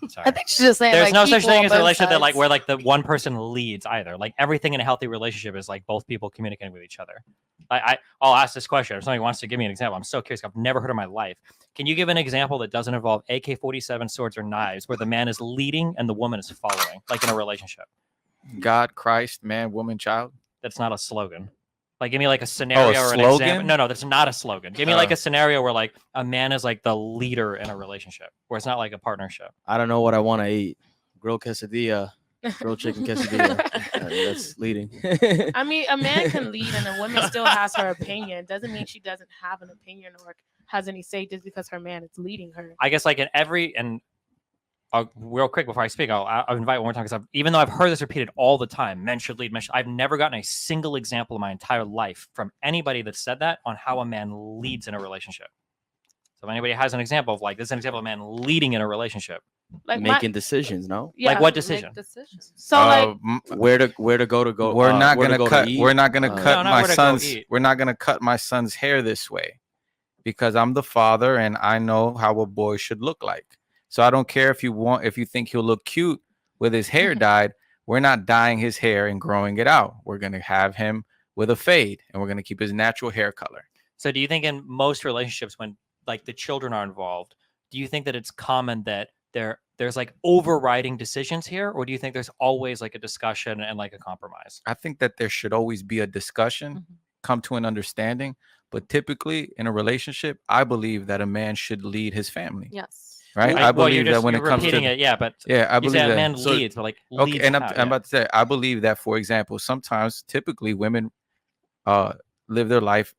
Sorry. I think she's just saying There's like, no such equal thing on as a both relationship that like sides. where like the one person leads either. Like everything in a healthy relationship is like both people communicating with each other. I'll ask this question. If somebody wants to give me an example, I'm so curious. I've never heard in my life. Can you give an example that doesn't involve AK-47 swords or knives, where the man is leading and the woman is following, like in a relationship? God, Christ, man, woman, child. That's not a slogan. Like, give me like a scenario or an slogan? example. No, that's not a slogan. Give me like a scenario where like a man is like the leader in a relationship, where it's not like a partnership. I don't know what I want to eat. Grilled quesadilla, grilled chicken quesadilla. That's leading. I mean, a man can lead and a woman still has her opinion. Doesn't mean she doesn't have an opinion or has any say just because her man is leading her. I guess like in every and real quick before I speak, I'll invite one more time because even though I've heard this repeated all the time, men should lead. I've never gotten a single example in my entire life from anybody that said that on how a man leads in a relationship. So if anybody has an example of like this is an example of a man leading in a relationship, Like making decisions, no? Yeah. like what decision? So like where to go. We're not where to gonna go cut. to eat. We're not gonna cut No, my where to go son's. eat. We're not gonna cut my son's hair this way, because I'm the father and I know how a boy should look like. So I don't care if you think he'll look cute with his hair dyed. We're not dyeing his hair and growing it out. We're gonna have him with a fade, and we're gonna keep his natural hair color. So do you think in most relationships when like the children are involved, do you think that it's common that there's like overriding decisions here, or do you think there's always like a discussion and like a compromise? I think that there should always be a discussion, come to an understanding. But typically in a relationship, I believe that a man should lead his family. Yes. Right. I believe that when you're it comes repeating to it, yeah, but I you believe say a that man leads, but like okay, leads and how? I'm about to say I believe that, for example, sometimes typically women live their life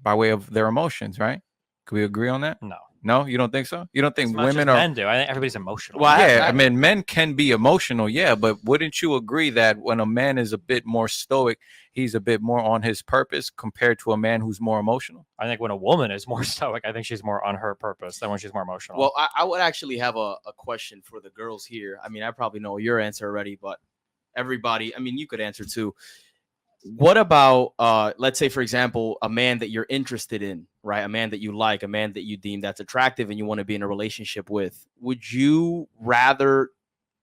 by way of their emotions, right? Can we agree on that? No, you don't think so? You don't think as much women as are? men do. I think everybody's emotional. Well, yeah, I mean, men can be emotional, yeah, but wouldn't you agree that when a man is a bit more stoic, he's a bit more on his purpose compared to a man who's more emotional? I think when a woman is more stoic, I think she's more on her purpose than when she's more emotional. Well, I would actually have a question for the girls here. I mean, I probably know your answer already, but everybody, I mean, you could answer too. What about, let's say, for example, a man that you're interested in, right? A man that you like, a man that you deem that's attractive and you want to be in a relationship with. Would you rather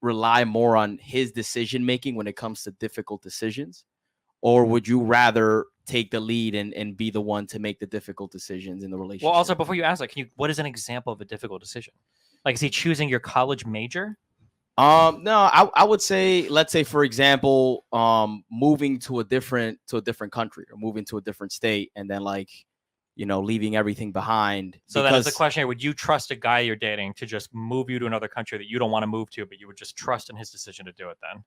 rely more on his decision making when it comes to difficult decisions? Or would you rather take the lead and be the one to make the difficult decisions in the relationship? Well, also, before you ask that, what is an example of a difficult decision? Like, is he choosing your college major? No, I would say, let's say, for example, moving to a different country or moving to a different state, and then like, leaving everything behind. So that is the question here. Would you trust a guy you're dating to just move you to another country that you don't want to move to, but you would just trust in his decision to do it then?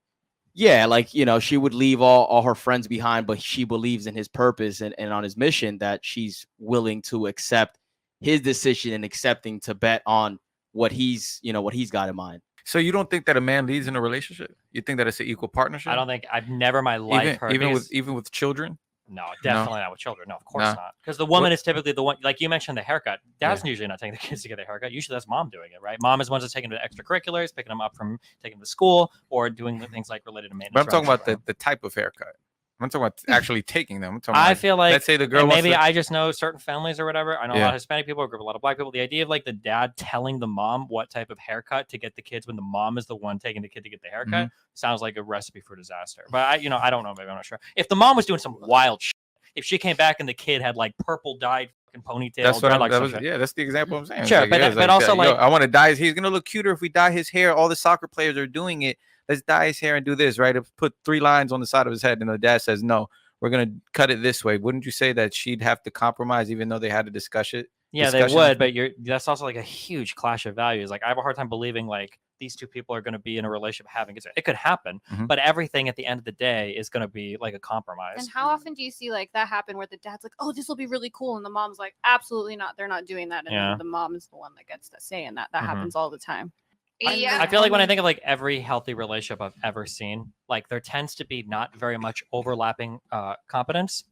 Yeah, like, she would leave all her friends behind, but she believes in his purpose and on his mission, that she's willing to accept his decision and accepting to bet on what he's got in mind. So you don't think that a man leads in a relationship? You think that it's an equal partnership? I don't think I've never in my life heard even with children. No, definitely not with children. No, of course not. Because the woman is typically the one, like you mentioned, the haircut. Dad's usually not taking the kids to get their haircut. Usually that's mom doing it, right? Mom is the one that's taking them to extracurriculars, picking them up from taking them to school, or doing the things like related to maintenance. But I'm talking about the type of haircut. I'm talking about actually taking them. I feel like, let's say the girl maybe I just know certain families or whatever. I know a lot of Hispanic people, a lot of Black people. The idea of like the dad telling the mom what type of haircut to get the kids when the mom is the one taking the kid to get the haircut sounds like a recipe for disaster. But I don't know. Maybe I'm not sure. If the mom was doing some wild shit, if she came back and the kid had like purple dyed fucking ponytail, that's what that's the example I'm saying. Sure, but also like, I want to dye his. He's gonna look cuter if we dye his hair. All the soccer players are doing it. Let's dye his hair and do this, right? Put 3 lines on the side of his head, and the dad says no. We're going to cut it this way. Wouldn't you say that she'd have to compromise even though they had to discuss it? Yeah, they would, but that's also like a huge clash of values. Like I have a hard time believing like these two people are going to be in a relationship having kids. It could happen, but everything at the end of the day is going to be like a compromise. And how often do you see like that happen where the dad's like, oh, this will be really cool. And the mom's like, absolutely not. They're not doing that. And then the mom is the one that gets to say, and that happens all the time. I feel like when I think of like every healthy relationship I've ever seen, like there tends to be not very much overlapping competence.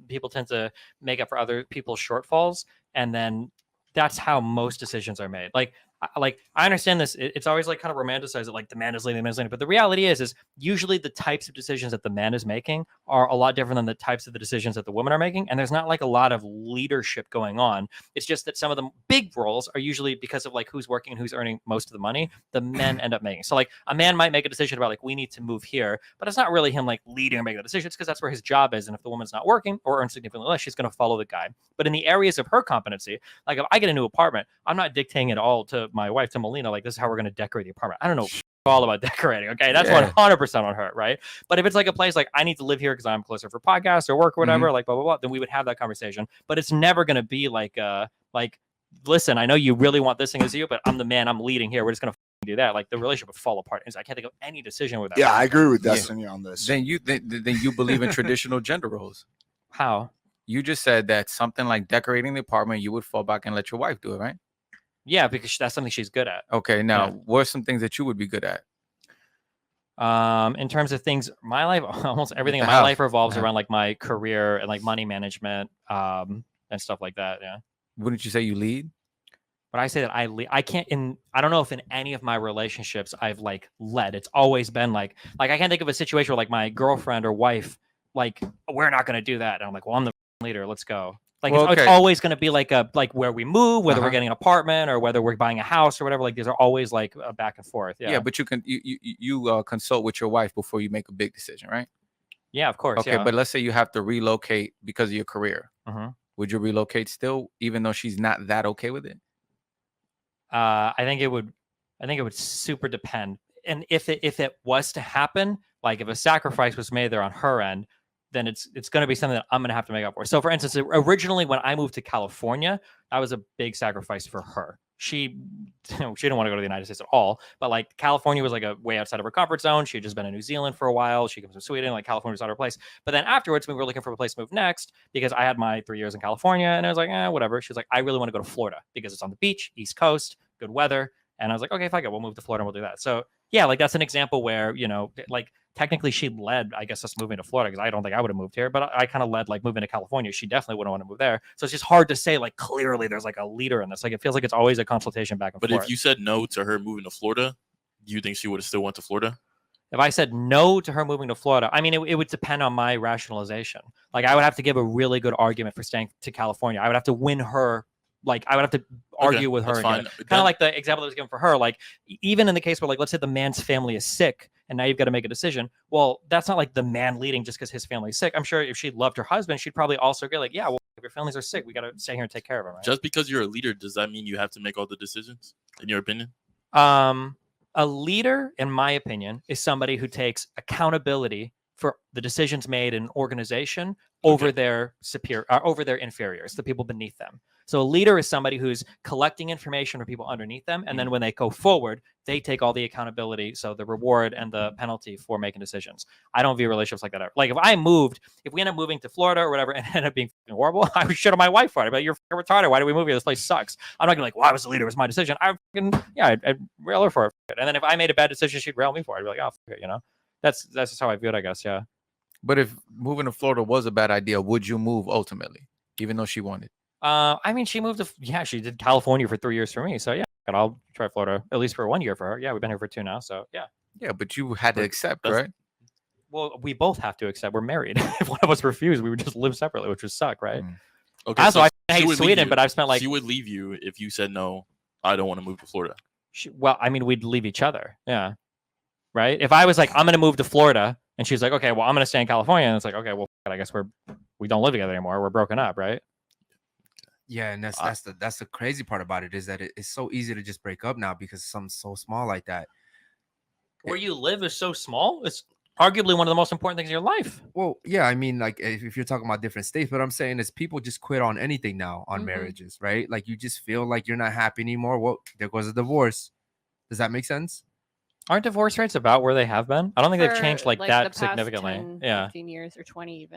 People tend to make up for other people's shortfalls, and then that's how most decisions are made. Like I understand this. It's always like kind of romanticized it, like the man is leading, the man is leading. But the reality is usually the types of decisions that the man is making are a lot different than the types of the decisions that the women are making. And there's not like a lot of leadership going on. It's just that some of the big roles are usually because of like who's working and who's earning most of the money, the men end up making. So like a man might make a decision about like we need to move here, but it's not really him like leading or making the decision. It's because that's where his job is. And if the woman's not working or earns significantly less, she's going to follow the guy. But in the areas of her competency, like if I get a new apartment, I'm not dictating it all to my wife, to Melina, like this is how we're going to decorate the apartment. I don't know all about decorating. Okay. That's 100% on her. Right. But if it's like a place like I need to live here because I'm closer for podcasts or work or whatever, like blah, blah, blah, then we would have that conversation. But it's never going to be like, listen, I know you really want this thing as you, but I'm the man, I'm leading here. We're just going to do that. Like the relationship would fall apart. I can't think of any decision with that. Yeah, I agree with Destiny on this. Then you believe in traditional gender roles. How? You just said that something like decorating the apartment, you would fall back and let your wife do it, right? Yeah, because that's something she's good at. Okay, now what are some things that you would be good at? In terms of things, my life, almost everything in my life revolves around like my career and like money management, and stuff like that. Yeah. Wouldn't you say you lead? But I say that I lead. I don't know if in any of my relationships I've like led. It's always been like I can't think of a situation where like my girlfriend or wife, like we're not going to do that. And I'm like, well, I'm the leader. Let's go. Like it's always going to be like where we move, whether we're getting an apartment or whether we're buying a house or whatever. Like these are always like a back and forth. Yeah. Yeah, but you consult with your wife before you make a big decision, right? Yeah, of course. Okay, but let's say you have to relocate because of your career. Would you relocate still, even though she's not that okay with it? I think it would super depend. And if it was to happen, like if a sacrifice was made there on her end, then it's going to be something that I'm going to have to make up for. So for instance, originally when I moved to California, that was a big sacrifice for her. She didn't want to go to the United States at all, but like California was like a way outside of her comfort zone. She had just been in New Zealand for a while. She comes from Sweden, like California was not her place. But then afterwards, we were looking for a place to move next because I had my 3 years in California and I was like, whatever. She was like, I really want to go to Florida because it's on the beach, East Coast, good weather. And I was like, okay, fine, we'll move to Florida and we'll do that. So yeah, like that's an example where, like technically she led, I guess, us moving to Florida because I don't think I would have moved here, but I kind of led like moving to California. She definitely wouldn't want to move there. So it's just hard to say like clearly there's like a leader in this. Like it feels like it's always a consultation back and forth. But if you said no to her moving to Florida, do you think she would have still went to Florida? If I said no to her moving to Florida, I mean, it would depend on my rationalization. Like I would have to give a really good argument for staying to California. I would have to win her. Like I would have to argue with her. Kind of like the example that was given for her. Like even in the case where like, let's say the man's family is sick and now you've got to make a decision. Well, that's not like the man leading just because his family is sick. I'm sure if she loved her husband, she'd probably also agree like, yeah, well, if your families are sick, we got to stay here and take care of them. Right? Just because you're a leader, does that mean you have to make all the decisions in your opinion? A leader, in my opinion, is somebody who takes accountability for the decisions made in an organization over their over their inferiors, the people beneath them. So a leader is somebody who's collecting information from people underneath them. And then when they go forward, they take all the accountability. So the reward and the penalty for making decisions. I don't view relationships like that. Like if we end up moving to Florida or whatever and end up being horrible, I would shit on my wife for it. But you're retarded. Why did we move here? This place sucks. I'm not gonna like, well, I was the leader. It was my decision. I'd rail her for it. And then if I made a bad decision, she'd rail me for it. I'd be like, oh, fuck it, That's just how I view it, I guess. Yeah. But if moving to Florida was a bad idea, would you move ultimately, even though she wanted? I mean, she moved she did California for 3 years for me. So yeah, and I'll try Florida at least for 1 year for her. Yeah, we've been here for 2 now. So yeah. Yeah, but you had to accept, right? Well, we both have to accept. We're married. If one of us refused, we would just live separately, which would suck, right? Okay. Also, I hate Sweden, but I've spent like she would leave you if you said no. I don't want to move to Florida. Well, I mean, we'd leave each other. Yeah. Right. If I was like, I'm going to move to Florida, and she's like, okay, well, I'm going to stay in California, and it's like, okay, well, I guess we don't live together anymore. We're broken up, right? Yeah, and that's the crazy part about it is that it's so easy to just break up now because something's so small like that. Where you live is so small. It's arguably one of the most important things in your life. Well, yeah, I mean, like if you're talking about different states, but I'm saying is people just quit on anything now on marriages, right? Like you just feel like you're not happy anymore. Well, there goes a divorce. Does that make sense? Aren't divorce rates about where they have been? I don't think they've changed like that significantly. 10, yeah, 15 years or 20 even.